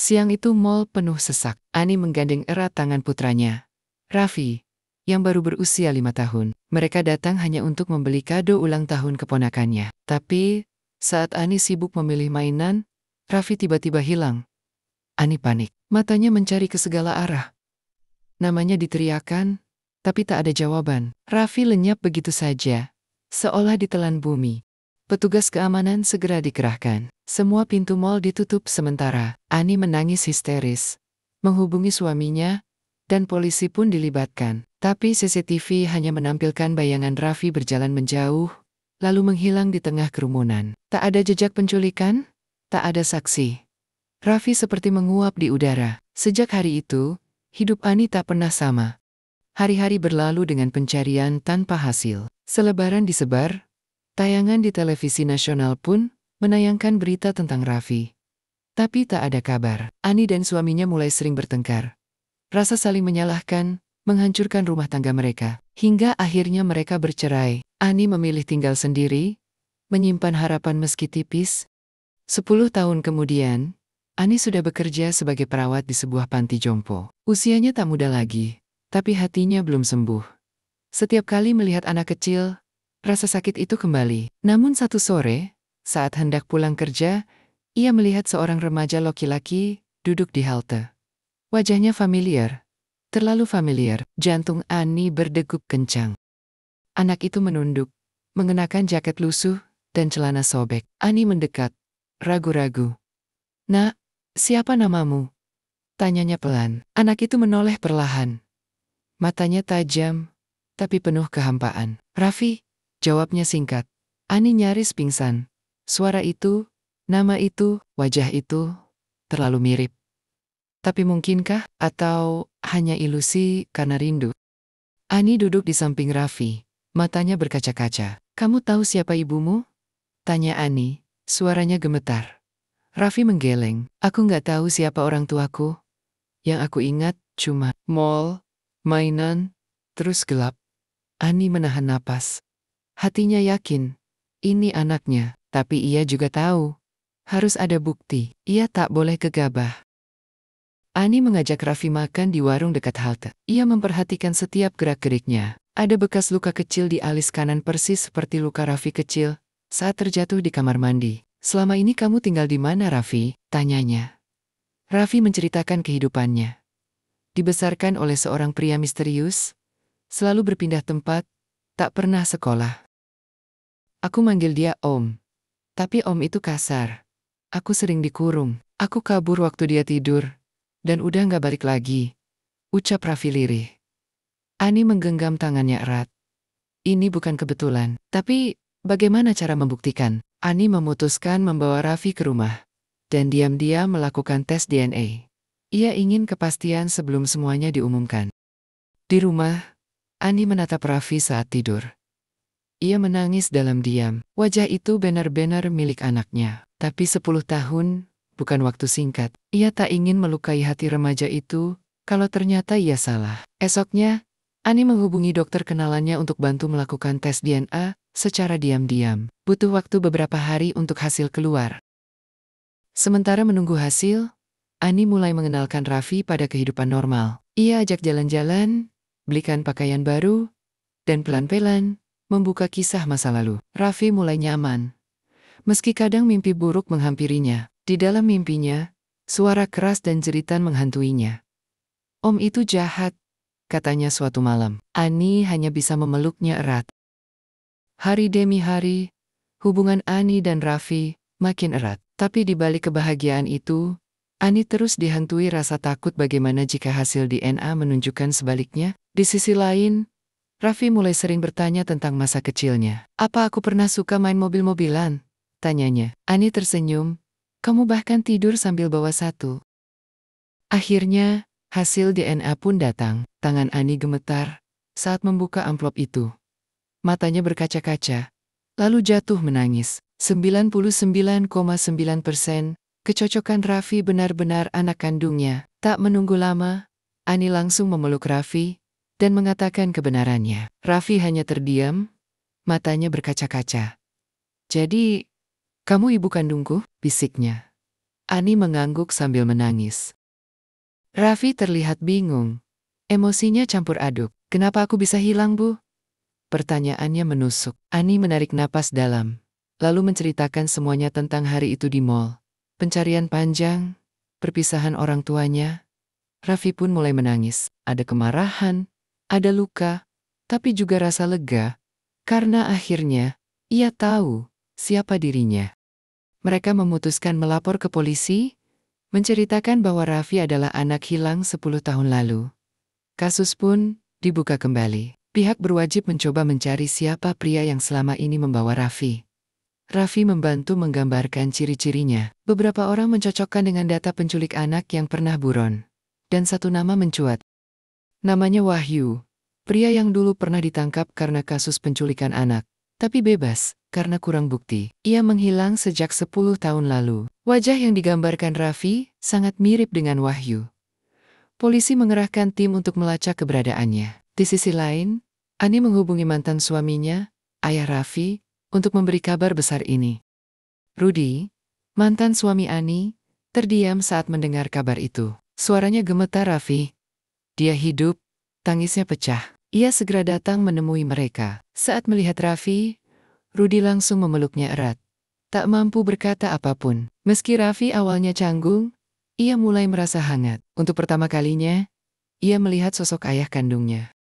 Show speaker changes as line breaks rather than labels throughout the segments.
Siang itu mal penuh sesak. Ani menggandeng erat tangan putranya, Raffi, yang baru berusia 5 tahun. Mereka datang hanya untuk membeli kado ulang tahun keponakannya. Tapi, saat Ani sibuk memilih mainan, Raffi tiba-tiba hilang. Ani panik. Matanya mencari ke segala arah. Namanya diteriakan, tapi tak ada jawaban. Raffi lenyap begitu saja, seolah ditelan bumi. Petugas keamanan segera dikerahkan. Semua pintu mal ditutup sementara. Ani menangis histeris, menghubungi suaminya, dan polisi pun dilibatkan. Tapi CCTV hanya menampilkan bayangan Raffi berjalan menjauh, lalu menghilang di tengah kerumunan. Tak ada jejak penculikan, tak ada saksi. Raffi seperti menguap di udara. Sejak hari itu, hidup Ani tak pernah sama. Hari-hari berlalu dengan pencarian tanpa hasil. Selebaran disebar, tayangan di televisi nasional pun menayangkan berita tentang Raffi. Tapi tak ada kabar. Ani dan suaminya mulai sering bertengkar. Rasa saling menyalahkan menghancurkan rumah tangga mereka. Hingga akhirnya mereka bercerai. Ani memilih tinggal sendiri, menyimpan harapan meski tipis. 10 tahun kemudian, Ani sudah bekerja sebagai perawat di sebuah panti jompo. Usianya tak muda lagi, tapi hatinya belum sembuh. Setiap kali melihat anak kecil, rasa sakit itu kembali. Namun satu sore, saat hendak pulang kerja, ia melihat seorang remaja laki-laki duduk di halte. Wajahnya familiar, terlalu familiar. Jantung Ani berdegup kencang. Anak itu menunduk, mengenakan jaket lusuh dan celana sobek. Ani mendekat, ragu-ragu. "Nak, siapa namamu?" tanyanya pelan. Anak itu menoleh perlahan. Matanya tajam, tapi penuh kehampaan. "Raffi," jawabnya singkat. Ani nyaris pingsan. Suara itu, nama itu, wajah itu, terlalu mirip. Tapi mungkinkah? Atau hanya ilusi karena rindu? Ani duduk di samping Raffi, matanya berkaca-kaca. "Kamu tahu siapa ibumu?" tanya Ani, suaranya gemetar. Raffi menggeleng. "Aku nggak tahu siapa orang tuaku. Yang aku ingat cuma mall, mainan, terus gelap." Ani menahan napas. Hatinya yakin, ini anaknya. Tapi ia juga tahu, harus ada bukti. Ia tak boleh gegabah. Ani mengajak Raffi makan di warung dekat halte. Ia memperhatikan setiap gerak-geriknya. Ada bekas luka kecil di alis kanan persis seperti luka Raffi kecil saat terjatuh di kamar mandi. "Selama ini kamu tinggal di mana, Raffi?" tanyanya. Raffi menceritakan kehidupannya. Dibesarkan oleh seorang pria misterius, selalu berpindah tempat, tak pernah sekolah. "Aku manggil dia Om. Tapi Om itu kasar. Aku sering dikurung. Aku kabur waktu dia tidur. Dan udah nggak balik lagi," ucap Raffi lirih. Ani menggenggam tangannya erat. Ini bukan kebetulan. Tapi, bagaimana cara membuktikan? Ani memutuskan membawa Raffi ke rumah. Dan diam-diam melakukan tes DNA. Ia ingin kepastian sebelum semuanya diumumkan. Di rumah, Ani menatap Raffi saat tidur. Ia menangis dalam diam. Wajah itu benar-benar milik anaknya. Tapi 10 tahun, bukan waktu singkat. Ia tak ingin melukai hati remaja itu, kalau ternyata ia salah. Esoknya, Ani menghubungi dokter kenalannya untuk bantu melakukan tes DNA secara diam-diam. Butuh waktu beberapa hari untuk hasil keluar. Sementara menunggu hasil, Ani mulai mengenalkan Raffi pada kehidupan normal. Ia ajak jalan-jalan, belikan pakaian baru, dan pelan-pelan membuka kisah masa lalu. Raffi mulai nyaman. Meski kadang mimpi buruk menghampirinya, di dalam mimpinya, suara keras dan jeritan menghantuinya. "Om itu jahat," katanya suatu malam. Ani hanya bisa memeluknya erat. Hari demi hari, hubungan Ani dan Raffi makin erat. Tapi di balik kebahagiaan itu, Ani terus dihantui rasa takut bagaimana jika hasil DNA menunjukkan sebaliknya. Di sisi lain, Raffi mulai sering bertanya tentang masa kecilnya. "Apa aku pernah suka main mobil-mobilan?" tanyanya. Ani tersenyum. "Kamu bahkan tidur sambil bawa satu." Akhirnya, hasil DNA pun datang. Tangan Ani gemetar saat membuka amplop itu. Matanya berkaca-kaca, lalu jatuh menangis. 99,9% kecocokan Raffi benar-benar anak kandungnya. Tak menunggu lama, Ani langsung memeluk Raffi dan mengatakan kebenarannya. Raffi hanya terdiam, matanya berkaca-kaca. "Jadi, kamu ibu kandungku?" bisiknya. Ani mengangguk sambil menangis. Raffi terlihat bingung. Emosinya campur aduk. Kenapa aku bisa hilang, Bu? Pertanyaannya menusuk. Ani menarik napas dalam, lalu menceritakan semuanya tentang hari itu di mall. Pencarian panjang, perpisahan orang tuanya. Raffi pun mulai menangis. Ada kemarahan, ada luka, tapi juga rasa lega, karena akhirnya ia tahu siapa dirinya. Mereka memutuskan melapor ke polisi, menceritakan bahwa Raffi adalah anak hilang 10 tahun lalu. Kasus pun dibuka kembali. Pihak berwajib mencoba mencari siapa pria yang selama ini membawa Raffi. Raffi membantu menggambarkan ciri-cirinya. Beberapa orang mencocokkan dengan data penculik anak yang pernah buron. Dan satu nama mencuat. Namanya Wahyu. Pria yang dulu pernah ditangkap karena kasus penculikan anak. Tapi bebas, karena kurang bukti. Ia menghilang sejak 10 tahun lalu. Wajah yang digambarkan Raffi sangat mirip dengan Wahyu. Polisi mengerahkan tim untuk melacak keberadaannya. Di sisi lain, Ani menghubungi mantan suaminya, ayah Raffi, untuk memberi kabar besar ini. Rudy, mantan suami Ani, terdiam saat mendengar kabar itu. Suaranya gemetar Raffi. Dia hidup, tangisnya pecah. Ia segera datang menemui mereka. Saat melihat Raffi, Rudy langsung memeluknya erat. Tak mampu berkata apapun. Meski Raffi awalnya canggung, ia mulai merasa hangat. Untuk pertama kalinya, ia melihat sosok ayah kandungnya.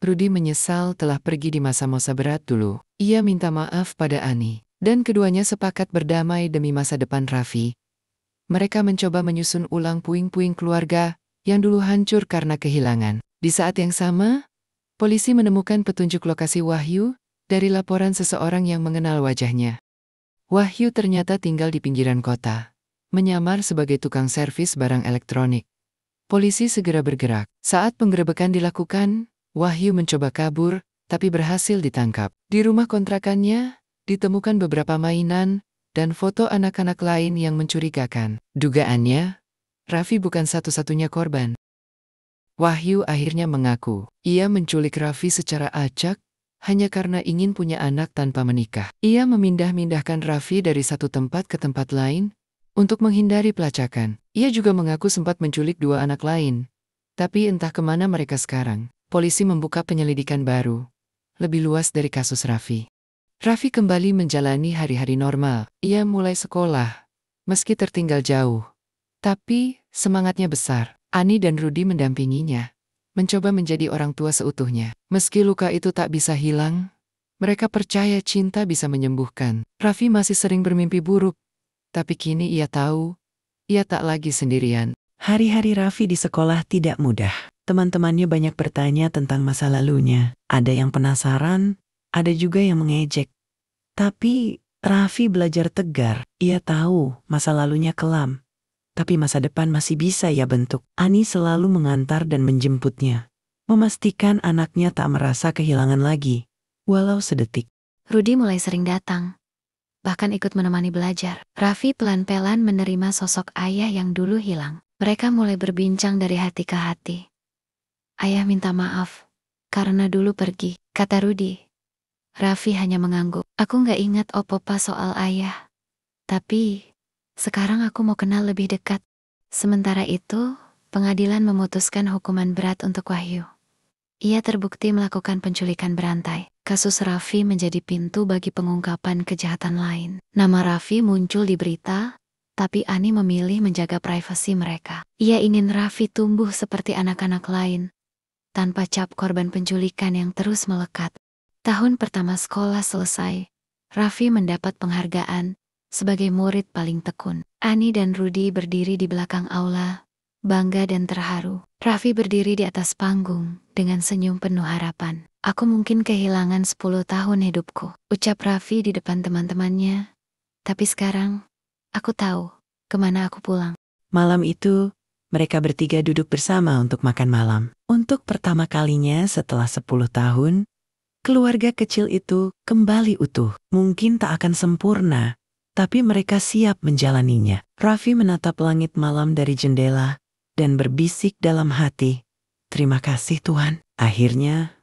Rudy menyesal telah pergi di masa-masa berat dulu. Ia minta maaf pada Ani, dan keduanya sepakat berdamai demi masa depan Raffi. Mereka mencoba menyusun ulang puing-puing keluarga yang dulu hancur karena kehilangan. Di saat yang sama, polisi menemukan petunjuk lokasi Wahyu dari laporan seseorang yang mengenal wajahnya. Wahyu ternyata tinggal di pinggiran kota, menyamar sebagai tukang servis barang elektronik. Polisi segera bergerak. Saat penggerebekan dilakukan, Wahyu mencoba kabur, tapi berhasil ditangkap. Di rumah kontrakannya, ditemukan beberapa mainan dan foto anak-anak lain yang mencurigakan. Dugaannya, Raffi bukan satu-satunya korban. Wahyu akhirnya mengaku, ia menculik Raffi secara acak, hanya karena ingin punya anak tanpa menikah. Ia memindah-mindahkan Raffi dari satu tempat ke tempat lain, untuk menghindari pelacakan. Ia juga mengaku sempat menculik 2 anak lain. Tapi entah kemana mereka sekarang. Polisi membuka penyelidikan baru, lebih luas dari kasus Raffi. Raffi kembali menjalani hari-hari normal. Ia mulai sekolah, meski tertinggal jauh. Tapi semangatnya besar. Ani dan Rudy mendampinginya, mencoba menjadi orang tua seutuhnya. Meski luka itu tak bisa hilang, mereka percaya cinta bisa menyembuhkan. Raffi masih sering bermimpi buruk, tapi kini ia tahu, ia tak lagi sendirian.
Hari-hari Raffi di sekolah tidak mudah. Teman-temannya banyak bertanya tentang masa lalunya. Ada yang penasaran, ada juga yang mengejek. Tapi Raffi belajar tegar. Ia tahu masa lalunya kelam, tapi masa depan masih bisa ia bentuk. Ani selalu mengantar dan menjemputnya, memastikan anaknya tak merasa kehilangan lagi, walau sedetik.
Rudy mulai sering datang, bahkan ikut menemani belajar. Raffi pelan-pelan menerima sosok ayah yang dulu hilang. Mereka mulai berbincang dari hati ke hati. Ayah minta maaf, karena dulu pergi, kata Rudy. Raffi hanya mengangguk. Aku gak ingat apa-apa soal ayah. Tapi, sekarang aku mau kenal lebih dekat. Sementara itu, pengadilan memutuskan hukuman berat untuk Wahyu. Ia terbukti melakukan penculikan berantai. Kasus Raffi menjadi pintu bagi pengungkapan kejahatan lain. Nama Raffi muncul di berita, tapi Ani memilih menjaga privasi mereka. Ia ingin Raffi tumbuh seperti anak-anak lain, tanpa cap korban penculikan yang terus melekat. Tahun pertama sekolah selesai, Raffi mendapat penghargaan sebagai murid paling tekun. Ani dan Rudy berdiri di belakang aula, bangga dan terharu. Raffi berdiri di atas panggung dengan senyum penuh harapan. Aku mungkin kehilangan 10 tahun hidupku, ucap Raffi di depan teman-temannya. Tapi sekarang, aku tahu kemana aku pulang.
Malam itu, mereka bertiga duduk bersama untuk makan malam. Untuk pertama kalinya setelah 10 tahun, keluarga kecil itu kembali utuh. Mungkin tak akan sempurna, tapi mereka siap menjalaninya. Raffi menatap langit malam dari jendela dan berbisik dalam hati, "Terima kasih Tuhan, akhirnya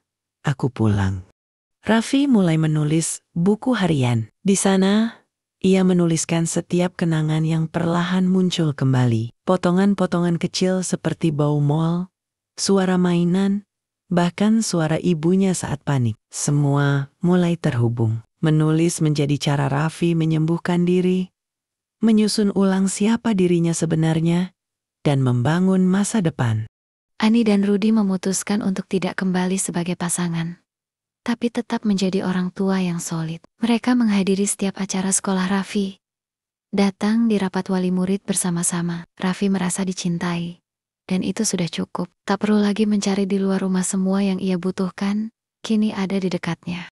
aku pulang." Raffi mulai menulis buku harian. Di sana, Ia menuliskan setiap kenangan yang perlahan muncul kembali. Potongan-potongan kecil seperti bau mal, suara mainan, bahkan suara ibunya saat panik. Semua mulai terhubung. Menulis menjadi cara Raffi menyembuhkan diri, menyusun ulang siapa dirinya sebenarnya, dan membangun masa depan.
Ani dan Rudi memutuskan untuk tidak kembali sebagai pasangan, tapi tetap menjadi orang tua yang solid. Mereka menghadiri setiap acara sekolah Raffi. Datang di rapat wali murid bersama-sama. Raffi merasa dicintai. Dan itu sudah cukup. Tak perlu lagi mencari di luar rumah, semua yang ia butuhkan kini ada di dekatnya.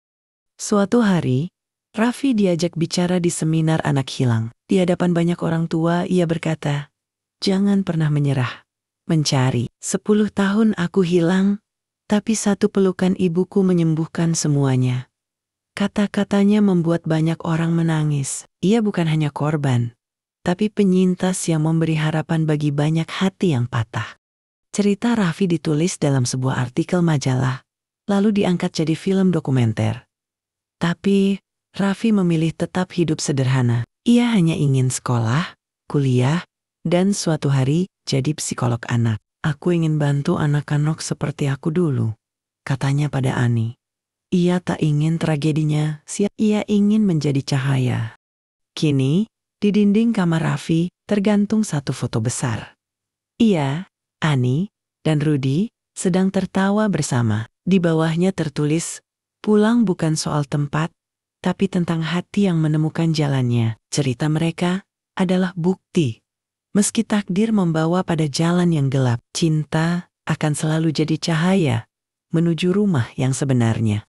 Suatu hari, Raffi diajak bicara di seminar anak hilang. Di hadapan banyak orang tua, ia berkata, "Jangan pernah menyerah. Mencari. 10 tahun aku hilang, tapi satu pelukan ibuku menyembuhkan semuanya." Kata-katanya membuat banyak orang menangis. Ia bukan hanya korban, tapi penyintas yang memberi harapan bagi banyak hati yang patah. Cerita Raffi ditulis dalam sebuah artikel majalah, lalu diangkat jadi film dokumenter. Tapi, Raffi memilih tetap hidup sederhana. Ia hanya ingin sekolah, kuliah, dan suatu hari jadi psikolog anak. "Aku ingin bantu anak-anak seperti aku dulu," katanya pada Ani. Ia tak ingin tragedinya, ia ingin menjadi cahaya. Kini, di dinding kamar Raffi tergantung satu foto besar. Ia, Ani, dan Rudi sedang tertawa bersama. Di bawahnya tertulis, "Pulang bukan soal tempat, tapi tentang hati yang menemukan jalannya." Cerita mereka adalah bukti. Meski takdir membawa pada jalan yang gelap, cinta akan selalu jadi cahaya menuju rumah yang sebenarnya.